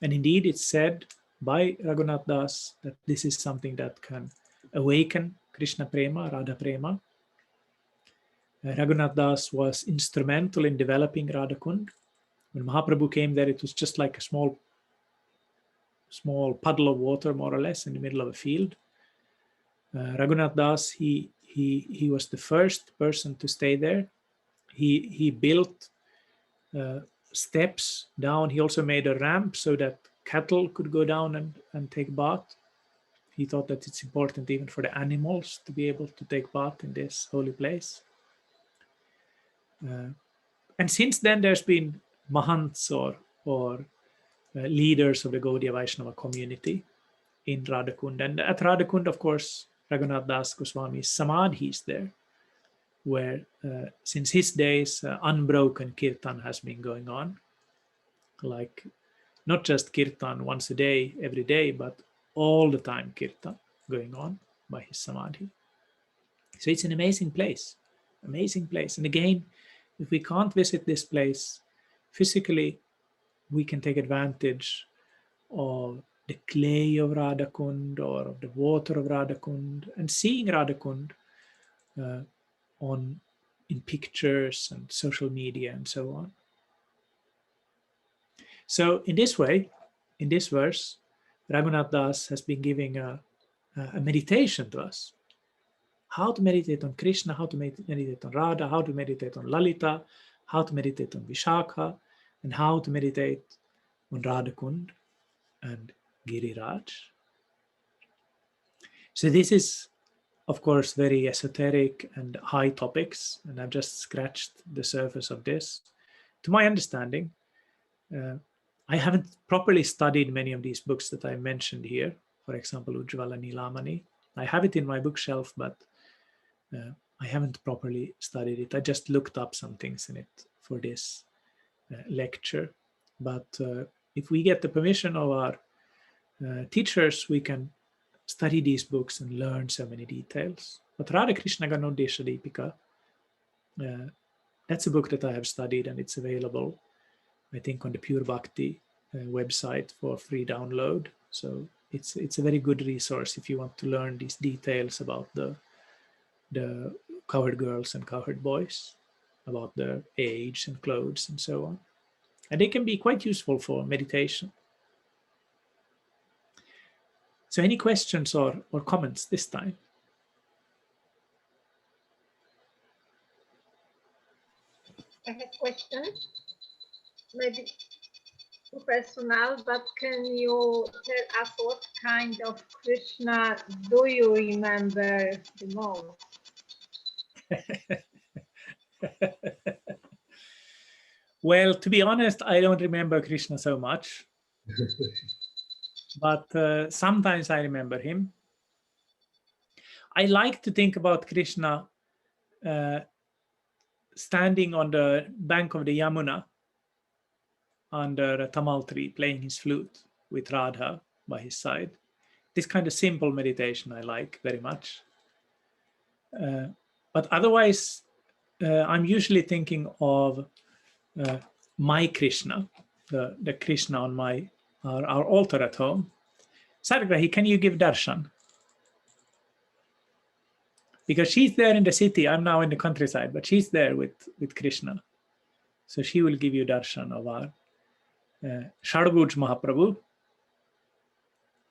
Speaker 1: and indeed it's said by Raghunatha Das that this is something that can awaken Krishna Prema, Radha Prema. Raghunatha Das was instrumental in developing Radhakund. When Mahaprabhu came there, it was just like a small puddle of water, more or less, in the middle of a field. Raghunatha Das, he was the first person to stay there. He built steps down. He also made a ramp so that cattle could go down and take bath. He thought that it's important even for the animals to be able to take bath in this holy place. And since then, there's been Mahants or leaders of the Gaudiya Vaishnava community in Radhakund. And at Radhakund, of course, Raghunatha Dasa Goswami's Samadhi is there, where since his days, unbroken kirtan has been going on. Like not just kirtan once a day, every day, but all the time kirtan going on by his Samadhi. So it's an amazing place. And again, if we can't visit this place physically, we can take advantage of the clay of Radhakund or of the water of Radhakund, and seeing Radhakund in pictures and social media and so on. So in this way, in this verse, Raghunatha Das has been giving a meditation to us. How to meditate on Krishna, how to meditate on Radha, how to meditate on Lalita, how to meditate on Vishakha, and how to meditate on Radhakund and Giriraj. So this is, of course, very esoteric and high topics, and I've just scratched the surface of this. To my understanding, I haven't properly studied many of these books that I mentioned here, for example, Ujjvala Nilamani. I have it in my bookshelf, but I haven't properly studied it. I just looked up some things in it for this lecture. But if we get the permission of our teachers, we can study these books and learn so many details. But Radha Krishna Ganodesha Deepika, that's a book that I have studied, and it's available, I think, on the Pure Bhakti website for free download. So it's a very good resource if you want to learn these details about the cowherd girls and cowherd boys, about their age and clothes and so on. And they can be quite useful for meditation. So any questions or comments this time?
Speaker 2: I have a question, maybe too personal, but can you tell us what kind of Krishna do you remember the most?
Speaker 1: Well, to be honest, I don't remember Krishna so much. But sometimes I remember him. I like to think about Krishna standing on the bank of the Yamuna under a tamal tree, playing his flute with Radha by his side. This kind of simple meditation I like very much. But otherwise, I'm usually thinking of my Krishna, the Krishna on our altar at home. Sargrahi, can you give darshan? Because she's there in the city. I'm now in the countryside, but she's there with Krishna. So she will give you darshan of our Shadguj Mahaprabhu,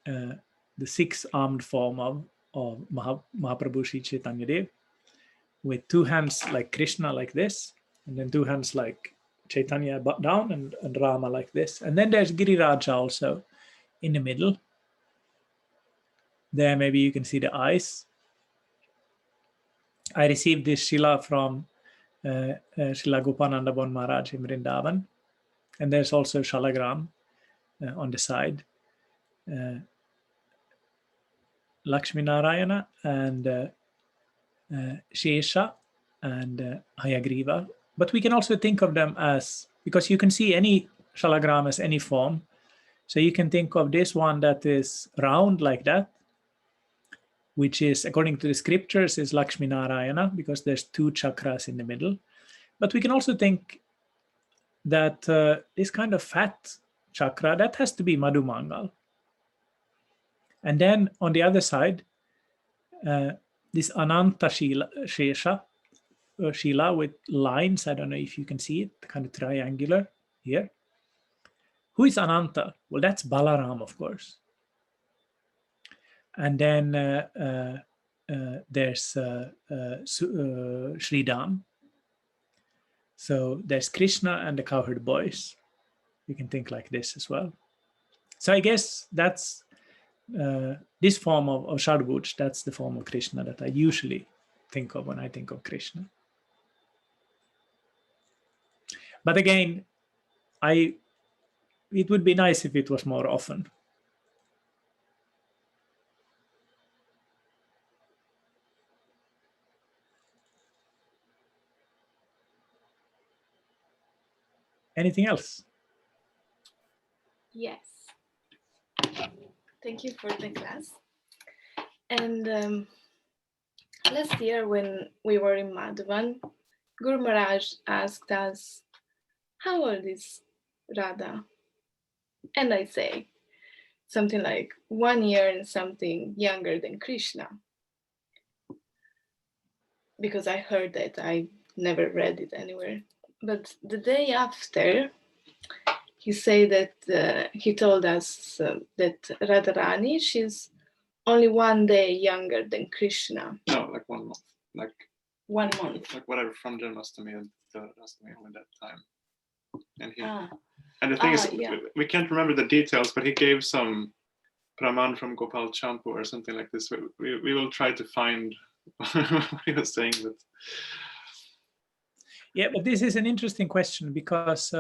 Speaker 1: the six-armed form of Mahaprabhu Sri Chaitanya Dev, with two hands like Krishna like this, and then two hands like Chaitanya down, and Rama like this. And then there's Giriraj also in the middle. There, maybe you can see the eyes. I received this Srila from Srila Gopananda Bon Maharaj in Vrindavan. And there's also Shalagram on the side. Lakshmi Narayana and Shesha and Hayagriva. But we can also think of them as, because you can see any Shalagram as any form. So you can think of this one that is round like that, which is, according to the scriptures, is Lakshmi Narayana, because there's 2 chakras in the middle. But we can also think that this kind of fat chakra, that has to be Madhumangal. And then on the other side, this Ananta Shesha, Shila with lines, I don't know if you can see it, kind of triangular here. Who is Ananta? Well, that's Balaram, of course. And then there's Sridham. So there's Krishna and the cowherd boys. You can think like this as well. So I guess that's this form of Shadbhuj, that's the form of Krishna that I usually think of when I think of Krishna. But again, it would be nice if it was more often. Anything else?
Speaker 5: Yes. Thank you for the class. And last year when we were in Madhavan, Guru Maharaj asked us, how old is Radha? And I say something like 1 year and something younger than Krishna. Because I heard that, I never read it anywhere. But the day after, he said that he told us that Radharani, she's only 1 day younger than Krishna.
Speaker 4: No, like 1 month. Like
Speaker 5: 1 month.
Speaker 4: Like whatever, from Janmashtami and Dashtami at that time. And he
Speaker 5: Ah.
Speaker 4: and the thing is,
Speaker 5: yeah.
Speaker 4: we can't remember the details, but he gave some praman from Gopal Champu or something like this. We will try to find what he was saying. But
Speaker 1: yeah, but this is an interesting question, because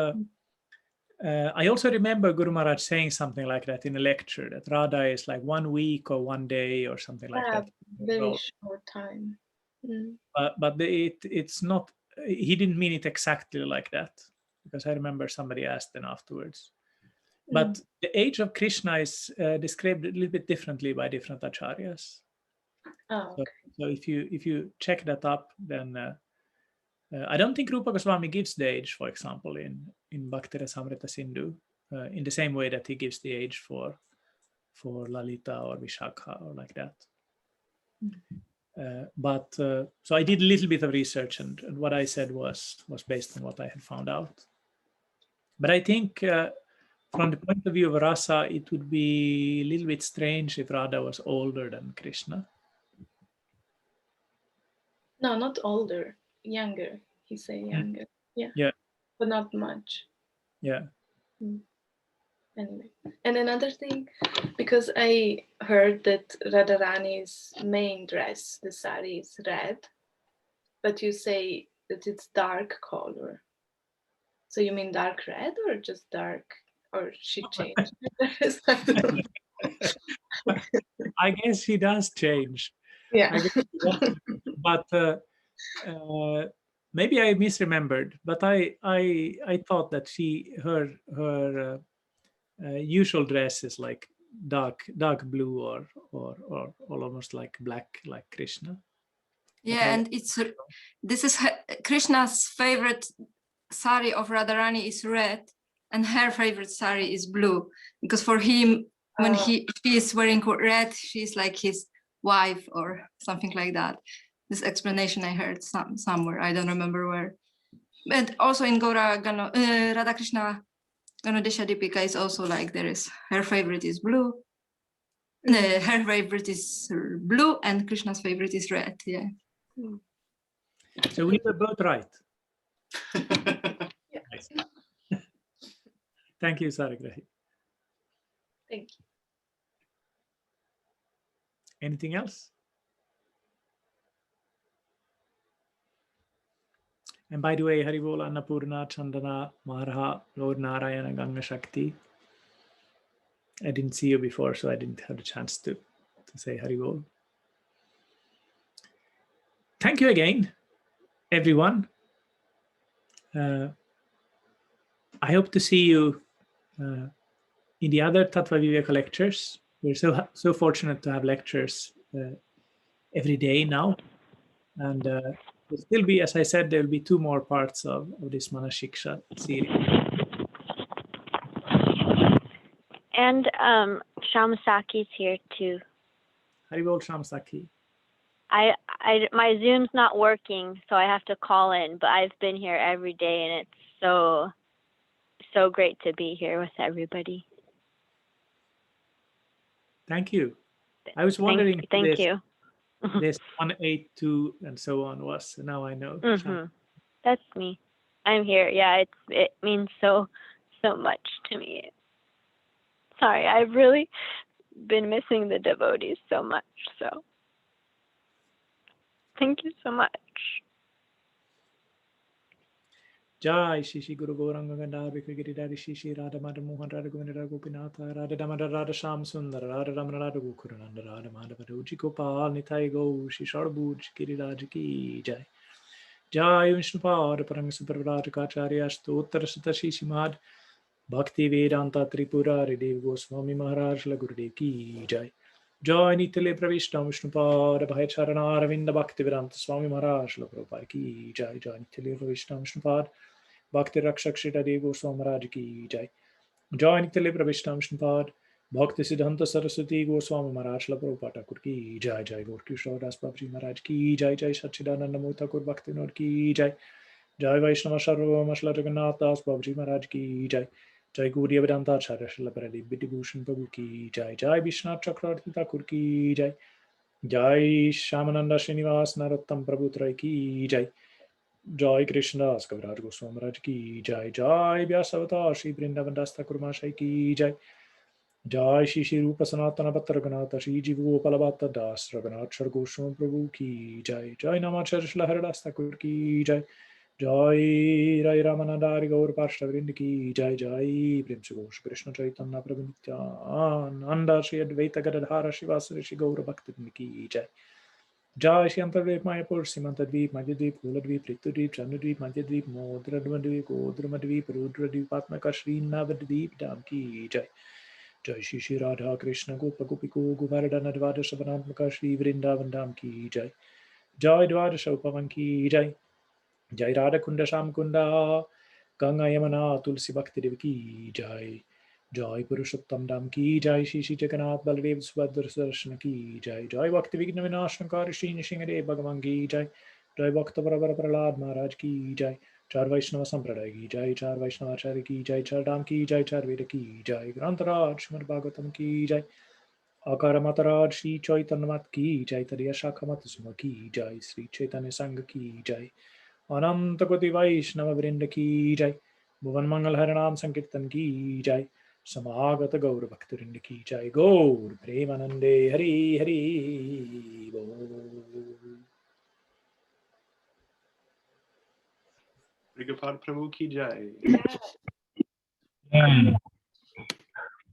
Speaker 1: I also remember Guru Maharaj saying something like that in a lecture, that Radha is like 1 week or 1 day or something like that.
Speaker 5: Very short time. Mm.
Speaker 1: But it's not, he didn't mean it exactly like that, because I remember somebody asked then afterwards. But the age of Krishna is described a little bit differently by different acharyas.
Speaker 5: Oh, okay.
Speaker 1: So if you check that up, then I don't think Rupa Goswami gives the age, for example, in Bhakti Rasamrita Sindhu, in the same way that he gives the age for Lalita or Vishakha or like that. So I did a little bit of research, and what I said was based on what I had found out. But I think from the point of view of rasa, it would be a little bit strange if Radha was older than Krishna.
Speaker 5: No, not older, younger. He say younger. Yeah. But not much.
Speaker 1: Yeah.
Speaker 5: Anyway, and another thing, because I heard that Radharani's main dress, the sari, is red, but you say that it's dark color. So you mean dark red or just dark, or she changed?
Speaker 1: I guess she does change.
Speaker 5: Yeah.
Speaker 1: But maybe I misremembered. But I thought that her usual dress is like dark blue or almost like black, like Krishna.
Speaker 6: Yeah, and this is Krishna's favorite sari of Radharani is red, and her favorite sari is blue, because for him, when she is wearing red, she's like his wife or something like that. This explanation I heard somewhere, I don't remember where. But also in Radha Krishna Ganodesha Deepika is also like her favorite is blue. Her favorite is blue and Krishna's favorite is red. Yeah.
Speaker 1: So we were both right. Nice. Thank you, Saragrahi.
Speaker 5: Thank you.
Speaker 1: Anything else? And by the way, Haribol, Annapurna, Chandana, Marha, Lord Narayana, Ganga Shakti. I didn't see you before, so I didn't have a chance to say Haribol. Thank you again, everyone. I hope to see you in the other Tattva Viveka lectures. We're so fortunate to have lectures every day now. And there'll still be, as I said, there'll be 2 more parts of this Manah-Siksa series.
Speaker 7: And Shamasaki's here too.
Speaker 1: Haribol Shamsaki.
Speaker 7: My Zoom's not working, so I have to call in, but I've been here every day, and it's so great to be here with everybody.
Speaker 1: Thank you. I was wondering
Speaker 7: Thank you.
Speaker 1: This 182 and so on was, so now I know.
Speaker 7: That's me. I'm here. Yeah, it means so much to me. Sorry, I've really been missing the devotees so much, so thank you so much.
Speaker 1: Jai Shri Guru Gauranga Gandhar Bhikkhugiri Dari Shri Radha Madha Mohan Radha Govinda Radha Gopinatha Radha Damodar Radha Sham Sundar Radha Ramana Radha Gokurananda Radha Madhava Ruchi Gopal Nitai Gaur Shri Sharbhuj Giriraj Ki Jai Jai Vishnupad Paranga Supravrata Kacharya Stottara Sutta Shri Srimad Bhakti Vedanta Tripurari Dev Goswami Maharaj La Gurudev Ki Jai Jai Nitile Pravishna Vishnupad Bhai Charana Aravinda Bhakti Vedanta Swami Maharaj La Prabhupada Ki Jai Jai Nitile Pravishna Vishnupad Bhakti Rakshak Shri Dev Goswami Maharaj Ki Jai Jai Nitile Pravishna Vishnupad Bhakti Siddhanta Saraswati Goswami Maharaj La Prabhupada Thakur Ki Jai Jai Gaur Kishore Das Babaji Maharaj Ki Jai Jai Satchidananda Murti Thakur Bhakti Vinod Ki Jai Jai Vaishnava Sarvabhauma Srila Raghunatha Dasa Babaji Maharaj Ki Jai Jai Gauriya Vedanta Acharya Srila Pradeep Vidibhushan Prabhu Ki Jai Jai Vishwanath Chakravarti Thakur Ki Jai Jai Shyamananda Srinivas Narottam Prabhu Trai Ki Jai Jai Krishna Das Goswami Maharaj Ki Jai Jai Vyasavatar Shri Vrindavan Das Thakur Mahasaya Ki Jai Jai Shri Rupa Sanatana Bhatta Raghunatha Shri Jiva Gopala Bhatta Das Raghunath Goswami Prabhu Ki Jai Jai Namacharya Srila Haridas Thakur Ki Jai Jai Rai Ramanandari Gaur Parshravrind Ki Jai Jai Prem Shri Krishna Chaitanya Prabhu Nityananda Shri Advaita Gadadhara Shivasari Shri Gaura Bhaktivinoda Ki Jai Jai Shri Antardvip Mayapur Simantadvip Madhyadvip Kuladvip Ritudvip Chandradvip Madhyadvip Modradvadvip Godramadvip Rudradvip Atmaka Shri Navadvip Dham Ki Jai Jai Shri Shri Radha Krishna Gopa Gopiko Govardhana Dvadasha Vanatmaka Shri Vrindavan Dham Ki Jai Jai Dvadasha Upavan Ki Jai Jai Radha Kunda Sham Kunda Ganga Yamana Tulsi Bhakti Devi Ki Jai Jai Purushottam Dham Ki Jai Shri Shri Jagannath Baladev Subhadra Sudarshana Ki Jai Jai Bhakti Vigna Vinashankari Shri Nishingadev Bhagavan Ki Jai Jai Bhakta Parabara Prahlad Maharaj Ki Jai Char Vaishnava Sampradaya Ki Jai Char Vaishnava Acharya Ki Jai Char Dham Ki Jai Char Veda Ki Jai Grantaraj Srimad Bhagavatam Ki Jai Akara Mataraj Shri Chaitanya Mat Ki Jai Tadiya Shakha Mat Suma Ki Jai Sri Chaitanya Sangha Ki Jai Ananta Koti Vaishnava Vrinda Ki Jai Bhuvan Mangal Harinam Sankirtan Ki Jai Samagata Gaur Bhaktirinda Ki Jai Gaur Premanande Hari Hari Bol
Speaker 4: Bhrigupada Prabhu Ki Jai.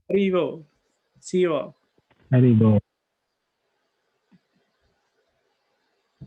Speaker 1: Hari Bol. See you all.
Speaker 8: Hari Bol.